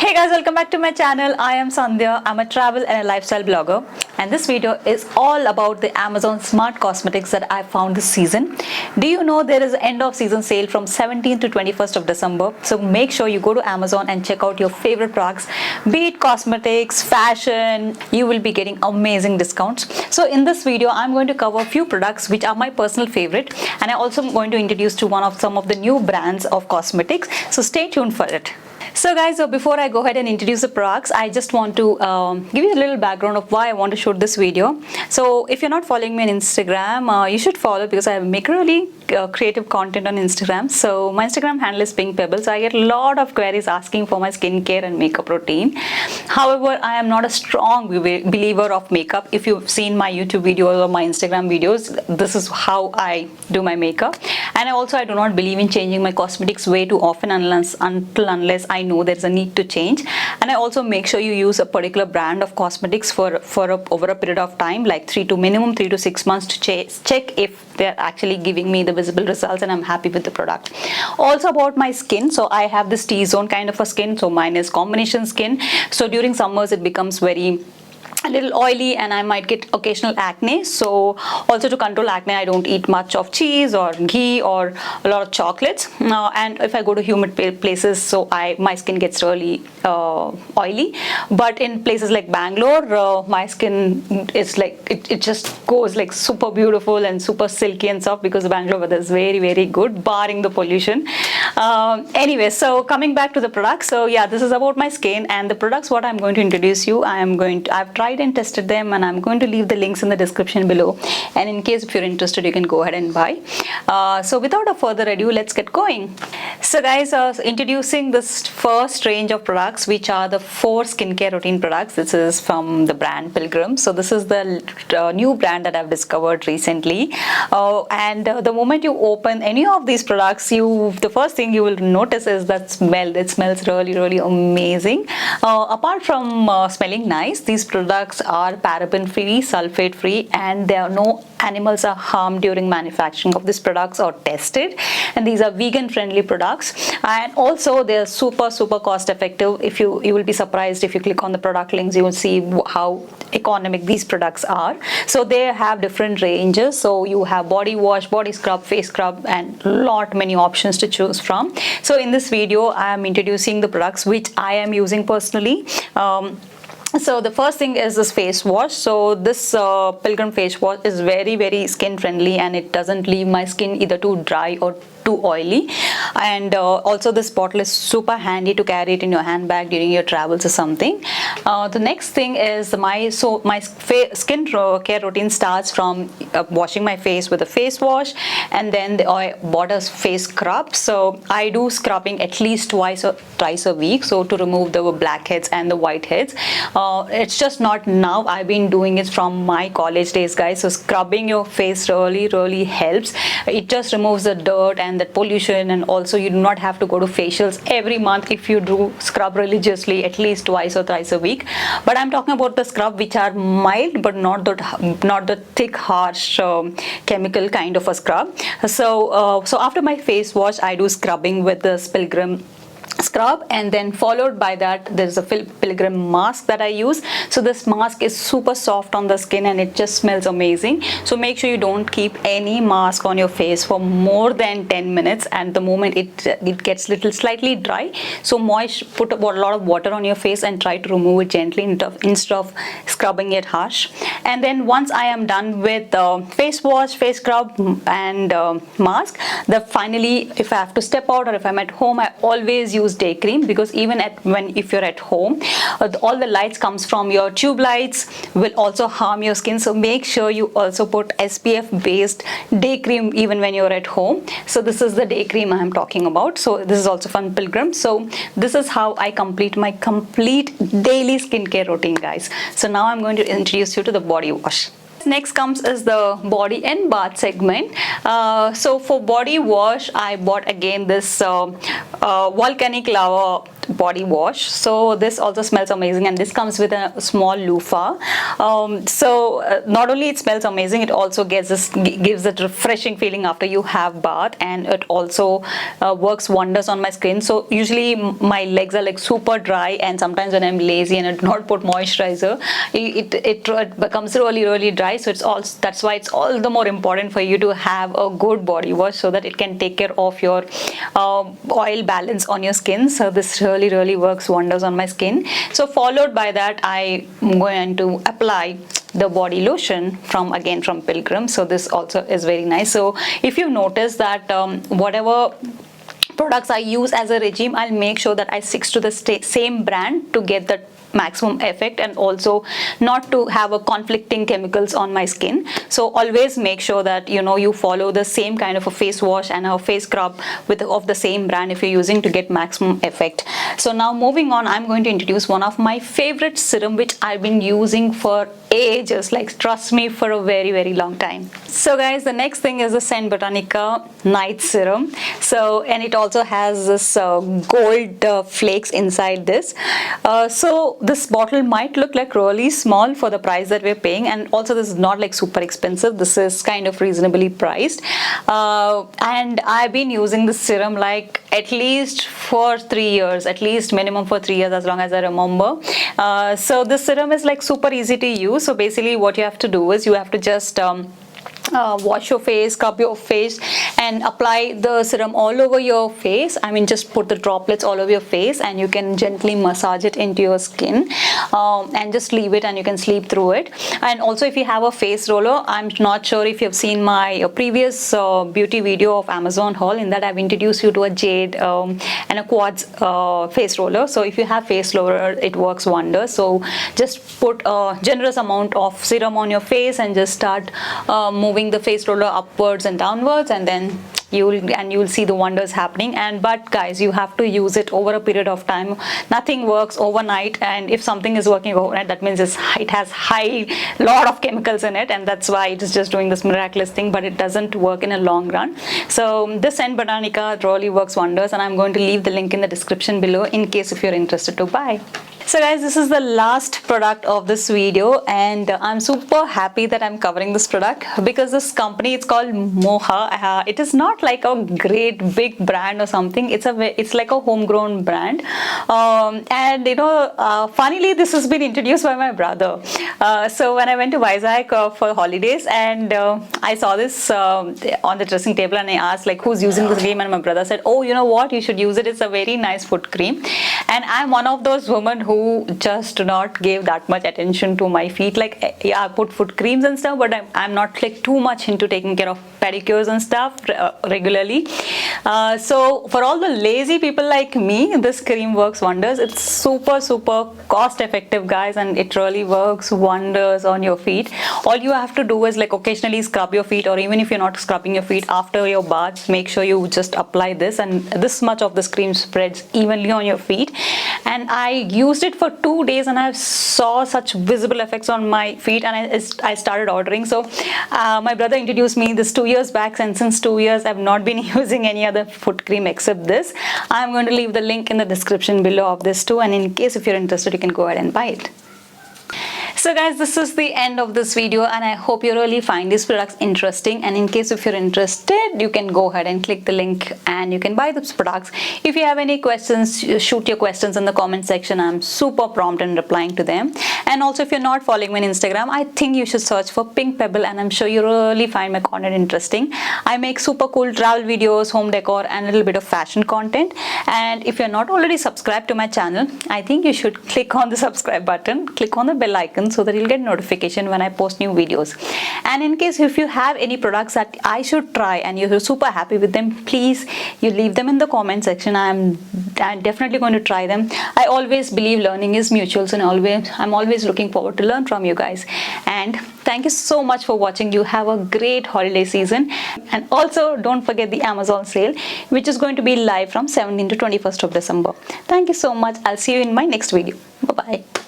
Hey guys, welcome back to my channel. I am Sandhya. I'm a travel and a lifestyle blogger, and this video is all about the Amazon smart cosmetics that I found this season. Do you know there is an end of season sale from 17th to 21st of December? So make sure you go to Amazon and check out your favorite products, be it cosmetics, fashion. You will be getting amazing discounts. So in this video, I'm going to cover a few products which are my personal favorite, and I also am going to introduce to some of the new brands of cosmetics. So stay tuned for it. So guys, before I go ahead and introduce the products, I just want to give you a little background of why I want to shoot this video. So if you're not following me on Instagram, you should follow, because I make really creative content on Instagram. So my Instagram handle is Pinkpebble. So I get a lot of queries asking for my skincare and makeup routine. However, I am not a strong believer of makeup. If you've seen my YouTube videos or my Instagram videos, this is how I do my makeup. And I do not believe in changing my cosmetics way too often unless I know there's a need to change. And I also make sure you use a particular brand of cosmetics over a period of time, like minimum 3 to 6 months, to check if they're actually giving me the visible results and I'm happy with the product. Also about my skin, so I have this T-zone kind of a skin, so mine is combination skin. So during summers it becomes a little oily and I might get occasional acne. So also to control acne, I don't eat much of cheese or ghee or a lot of chocolates. And if I go to humid places, so my skin gets really oily. But in places like Bangalore, my skin is like it just goes like super beautiful and super silky and soft, because Bangalore weather is very, very good, barring the pollution. Anyway, so coming back to the products, so yeah, this is about my skin and the products what I'm going to introduce you. I've tried and tested them, and I'm going to leave the links in the description below, and in case if you're interested, you can go ahead and buy. So without a further ado, let's get going. So guys, introducing this first range of products, which are the 4 skincare routine products. This is from the brand Pilgrim. So this is the new brand that I've discovered recently, and the moment you open any of these products, the first thing you will notice is that smell. It smells really, really amazing. Apart from smelling nice, these products are paraben free, sulfate free, and there are no animals are harmed during manufacturing of these products or tested, and these are vegan friendly products, and also they're super cost effective. If you will be surprised if you click on the product links, you will see how economic these products are. So they have different ranges, so you have body wash, body scrub, face scrub, and many options to choose from. So in this video I am introducing the products which I am using personally. So the first thing is this face wash. So this Pilgrim face wash is very, very skin friendly, and it doesn't leave my skin either too dry or too oily. And also this bottle is super handy to carry it in your handbag during your travels or something. The next thing is my skin care routine starts from washing my face with a face wash, and then I bought a face scrub. So I do scrubbing at least twice or thrice a week, so to remove the blackheads and the whiteheads. It's just not now, I've been doing it from my college days, guys. So scrubbing your face really helps. It just removes the dirt and that pollution, and also you do not have to go to facials every month if you do scrub religiously at least twice or thrice a week. But I'm talking about the scrub which are mild, but not the thick, harsh chemical kind of a scrub. So after my face wash, I do scrubbing with this Pilgrim scrub, and then followed by that there's a Pilgrim mask that I use. So this mask is super soft on the skin and it just smells amazing. So make sure you don't keep any mask on your face for more than 10 minutes, and the moment it gets slightly dry, so put a lot of water on your face and try to remove it gently instead of scrubbing it harsh. And then once I am done with face wash, face scrub, and mask, finally if I have to step out or if I'm at home, I always use day cream, because even if you're at home, all the lights comes from your tube lights will also harm your skin. So make sure you also put SPF based day cream even when you're at home. So this is the day cream I'm talking about. So this is also from Pilgrim. So this is how I complete my daily skincare routine, guys. So now I'm going to introduce you to the body wash. Next comes is the body and bath segment. So for body wash, I bought again this Volcanic lava body wash. So this also smells amazing, and this comes with a small loofah. Not only it smells amazing, it also gives that refreshing feeling after you have bath, and it also works wonders on my skin. So usually my legs are like super dry, and sometimes when I'm lazy and I do not put moisturizer, it becomes really dry. So that's why it's all the more important for you to have a good body wash, so that it can take care of your oil balance on your skin. So this really works wonders on my skin. So followed by that, I'm going to apply the body lotion from Pilgrim. So this also is very nice. So if you notice that whatever products I use as a regime, I'll make sure that I stick to the same brand to get the maximum effect, and also not to have a conflicting chemicals on my skin. So always make sure that you follow the same kind of a face wash and a face scrub of the same brand if you're using, to get maximum effect. So now moving on, I'm going to introduce one of my favorite serum, which I've been using for ages, like trust me, for a very long time. So guys, the next thing is the StBotanica night serum. So, and it also has this gold flakes inside this. So this bottle might look like really small for the price that we're paying, and also this is not like super expensive. This is kind of reasonably priced, and I've been using this serum like at least for 3 years, at least minimum for 3 years, as long as I remember. So this serum is like super easy to use. So basically what you have to do is you have to just wash your face, scrub your face, and apply the serum all over your face. I mean, just put the droplets all over your face, and you can gently massage it into your skin, and just leave it, and you can sleep through it. And also, if you have a face roller, I'm not sure if you've seen my previous beauty video of Amazon haul. In that, I've introduced you to a jade and a quartz face roller. So if you have face roller, it works wonders. So just put a generous amount of serum on your face, and just start moving the face roller upwards and downwards, and then you'll see the wonders happening. But guys, you have to use it over a period of time. Nothing works overnight, and if something is working overnight, that means it has lot of chemicals in it, and that's why it is just doing this miraculous thing, but it doesn't work in a long run. So this StBotanica really works wonders, and I'm going to leave the link in the description below in case if you're interested to buy. So guys, this is the last product of this video, and I'm super happy that I'm covering this product, because this company, it's called Moha. It is not like a great big brand or something. It's like a homegrown brand, and funnily, this has been introduced by my brother. So when I went to Vizag for holidays, and I saw this on the dressing table, and I asked like, who's using this cream, and my brother said, oh, you know what, you should use it. It's a very nice foot cream. And I'm one of those women who just do not give that much attention to my feet. Like, yeah, I put foot creams and stuff, but I'm not like too much into taking care of pedicures and stuff regularly. So for all the lazy people like me, this cream works wonders. It's super cost effective, guys, and it really works wonders on your feet. All you have to do is like occasionally scrub your feet, or even if you're not scrubbing your feet after your bath, make sure you just apply this, and this much of this cream spreads evenly on your feet. And I used it for 2 days, and I saw such visible effects on my feet, and I started ordering. So my brother introduced me this 2 years back, and since 2 years I've not been using any other foot cream except this. I'm going to leave the link in the description below of this too, and in case if you're interested, you can go ahead and buy it. So guys, this is the end of this video, and I hope you really find these products interesting. And in case if you're interested, you can go ahead and click the link and you can buy these products. If you have any questions, shoot your questions in the comment section. I'm super prompt in replying to them. And also, if you're not following me on Instagram, I think you should search for Pinkpebble, and I'm sure you really find my content interesting. I make super cool travel videos, home decor, and a little bit of fashion content. And if you're not already subscribed to my channel, I think you should click on the subscribe button, click on the bell icon, so that you'll get notification when I post new videos. And in case if you have any products that I should try and you're super happy with them, please you leave them in the comment section. I'm definitely going to try them. I always believe learning is mutual, so I'm always looking forward to learn from you guys. And thank you so much for watching. You have a great holiday season, and also don't forget the Amazon sale, which is going to be live from 17th to 21st of December. Thank you so much. I'll see you in my next video. Bye bye.